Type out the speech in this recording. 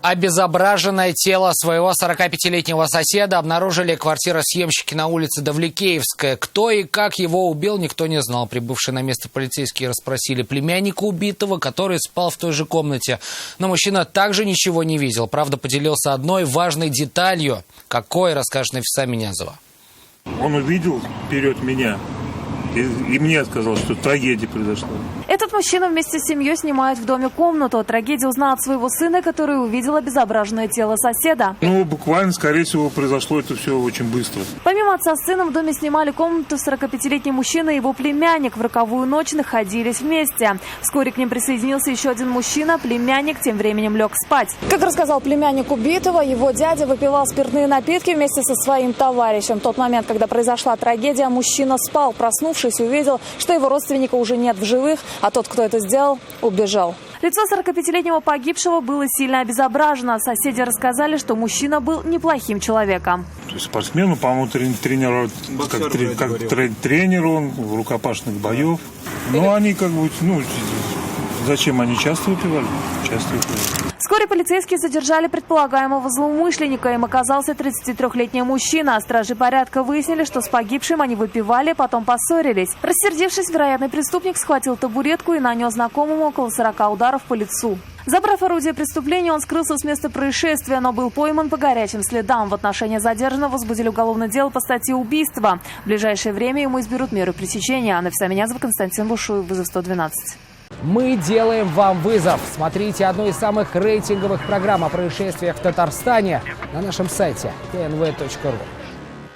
Обезображенное тело своего 45-летнего соседа обнаружили квартиросъемщики на улице Давликеевская. Кто и как его убил, никто не знал. Прибывшие на место полицейские расспросили племянника убитого, который спал в той же комнате. Но мужчина также ничего не видел. Правда, поделился одной важной деталью. Какой, расскажет Нафиса Минязова. Он увидел вперед меня и мне сказал, что трагедия произошла. Этот мужчина вместе с семьей снимает в доме комнату. О трагедии узнал от своего сына, который увидел обезображенное тело соседа. Буквально, скорее всего, произошло это все очень быстро. Помимо отца с сыном в доме снимали комнату 45-летний мужчина и его племянник. В роковую ночь находились вместе. Вскоре к ним присоединился еще один мужчина. Племянник тем временем лег спать. Как рассказал племянник убитого, его дядя выпивал спиртные напитки вместе со своим товарищем. В тот момент, когда произошла трагедия, мужчина спал. Проснувшись, увидел, что его родственника уже нет в живых, а тот, кто это сделал, убежал. Лицо 45-летнего погибшего было сильно обезображено. Соседи рассказали, что мужчина был неплохим человеком. Спортсмен, по-моему, тренер, тренер он рукопашных боев. Они зачем они часто выпивали? Часто выпивали. Вскоре полицейские задержали предполагаемого злоумышленника. Им оказался 33-летний мужчина. Стражи порядка выяснили, что с погибшим они выпивали, потом поссорились. Рассердившись, вероятный преступник схватил табуретку и нанес знакомому около 40 ударов по лицу. Забрав орудие преступления, он скрылся с места происшествия, но был пойман по горячим следам. В отношении задержанного возбудили уголовное дело по статье убийства. В ближайшее время ему изберут меру пресечения. Нафиса Минязова, Константин Бушуев, вызов 112. Мы делаем вам вызов. Смотрите одну из самых рейтинговых программ о происшествиях в Татарстане на нашем сайте tnv.ru.